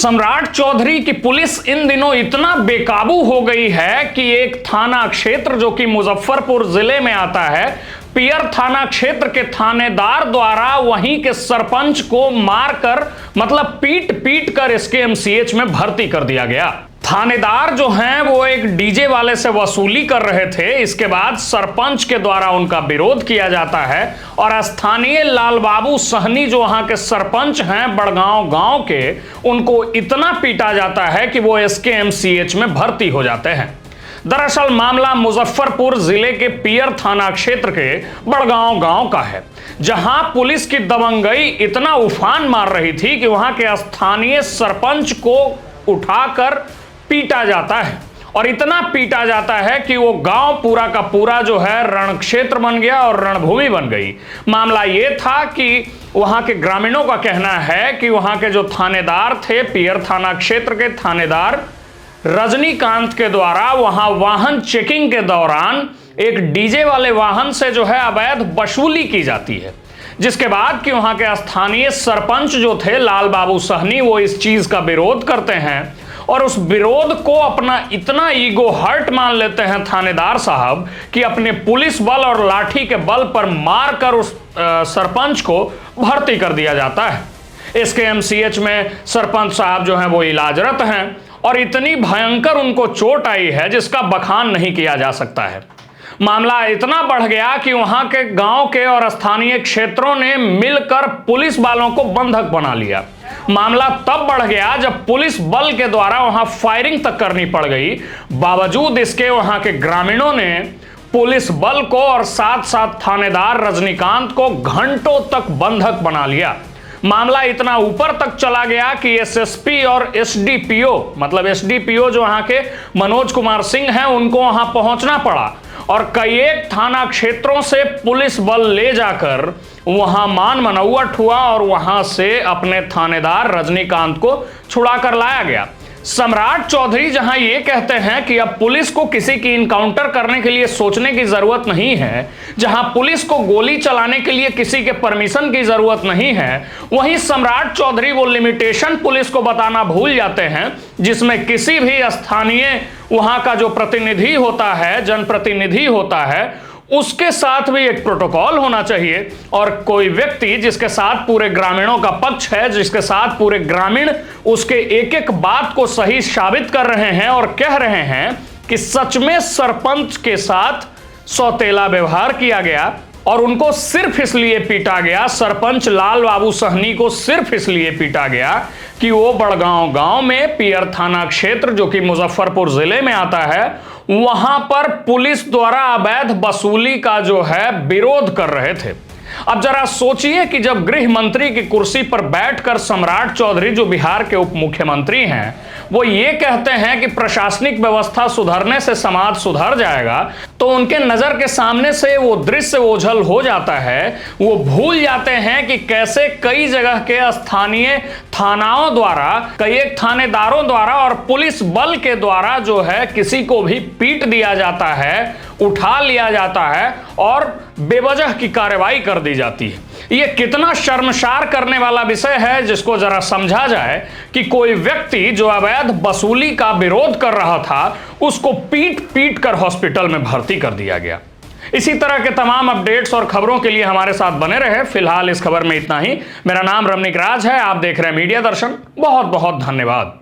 सम्राट चौधरी की पुलिस इन दिनों इतना बेकाबू हो गई है कि एक थाना क्षेत्र जो कि मुजफ्फरपुर जिले में आता है, पियर थाना क्षेत्र के थानेदार द्वारा वहीं के सरपंच को मारकर मतलब पीट पीट कर एसकेएमसीएच में भर्ती कर दिया गया। थानेदार जो हैं वो एक डीजे वाले से वसूली कर रहे थे। इसके बाद सरपंच के द्वारा उनका विरोध किया जाता है और स्थानीय लाल बाबू सहनी जो वहां के सरपंच हैं बड़गांव गांव के, उनको इतना पीटा जाता है कि वो एसकेएमसीएच में भर्ती हो जाते हैं। दरअसल मामला मुजफ्फरपुर जिले के पियर थाना क्षेत्र के बड़गांव गांव का है, जहां पुलिस की दबंगई इतना उफान मार रही थी कि वहां के स्थानीय सरपंच को उठाकर पीटा जाता है और इतना पीटा जाता है कि वो गांव पूरा का पूरा जो है रण क्षेत्र बन गया और रणभूमि बन गई। मामला ये था कि वहां के ग्रामीणों का कहना है कि वहां के जो थानेदार थे, पियर थाना क्षेत्र के थानेदार रजनीकांत के द्वारा वहां वाहन चेकिंग के दौरान एक डीजे वाले वाहन से जो है अवैध वसूली की जाती है, जिसके बाद कि वहां के स्थानीय सरपंच जो थे लाल बाबू सहनी, वो इस चीज का विरोध करते हैं और उस विरोध को अपना इतना ईगो हर्ट मान लेते हैं थानेदार साहब कि अपने पुलिस बल और लाठी के बल पर मारकर उस सरपंच को भर्ती कर दिया जाता है। एसकेएमसीएच में सरपंच साहब जो हैं वो इलाजरत हैं और इतनी भयंकर उनको चोट आई है जिसका बखान नहीं किया जा सकता है। मामला इतना बढ़ गया कि वहां के गांव के और स्थानीय क्षेत्रों ने मिलकर पुलिस वालों को बंधक बना लिया। मामला तब बढ़ गया जब पुलिस बल के द्वारा वहां फायरिंग तक करनी पड़ गई। बावजूद इसके वहां के ग्रामीणों ने पुलिस बल को और साथ साथ थानेदार रजनीकांत को घंटों तक बंधक बना लिया। मामला इतना ऊपर तक चला गया कि एसएसपी और एसडीपीओ मतलब एसडीपीओ जो वहां के मनोज कुमार सिंह हैं, उनको वहां पहुंचना पड़ा और कई एक थाना क्षेत्रों से पुलिस बल ले जाकर वहां मान मनौवट हुआ और वहां से अपने थानेदार रजनीकांत को छुड़ा कर लाया गया। सम्राट चौधरी जहां ये कहते हैं कि अब पुलिस को किसी की इनकाउंटर करने के लिए सोचने की जरूरत नहीं है, जहां पुलिस को गोली चलाने के लिए किसी के परमिशन की जरूरत नहीं है, वहीं सम्राट चौधरी वो लिमिटेशन पुलिस को बताना भूल जाते हैं जिसमें किसी भी स्थानीय वहां का जो प्रतिनिधि होता है, जनप्रतिनिधि होता है, उसके साथ भी एक प्रोटोकॉल होना चाहिए और कोई व्यक्ति जिसके साथ पूरे ग्रामीणों का पक्ष है, जिसके साथ पूरे ग्रामीण उसके एक एक बात को सही साबित कर रहे हैं और कह रहे हैं कि सच में सरपंच के साथ सौतेला व्यवहार किया गया और उनको सिर्फ इसलिए पीटा गया, सरपंच लाल बाबू सहनी को सिर्फ इसलिए पीटा गया कि वो बड़गांव गांव में पियर थाना क्षेत्र जो कि मुजफ्फरपुर जिले में आता है, वहां पर पुलिस द्वारा अवैध वसूली का जो है विरोध कर रहे थे। अब जरा सोचिए कि जब गृह मंत्री की कुर्सी पर बैठकर सम्राट चौधरी जो बिहार के उप मुख्यमंत्री हैं, वो ये कहते हैं कि प्रशासनिक व्यवस्था सुधरने से समाज सुधर जाएगा, तो उनके नजर के सामने से वो दृश्य ओझल हो जाता है। वो भूल जाते हैं कि कैसे कई जगह के स्थानीय थानाओं द्वारा, कई एक थानेदारों द्वारा और पुलिस बल के द्वारा जो है किसी को भी पीट दिया जाता है, उठा लिया जाता है और बेवजह की कार्रवाई कर दी जाती है। यह कितना शर्मसार करने वाला विषय है जिसको जरा समझा जाए कि कोई व्यक्ति जो अवैध वसूली का विरोध कर रहा था, उसको पीट पीट कर हॉस्पिटल में भर्ती कर दिया गया। इसी तरह के तमाम अपडेट्स और खबरों के लिए हमारे साथ बने रहे। फिलहाल इस खबर में इतना ही। मेरा नाम रमनिक राज है, आप देख रहे हैं मीडिया दर्शन। बहुत बहुत धन्यवाद।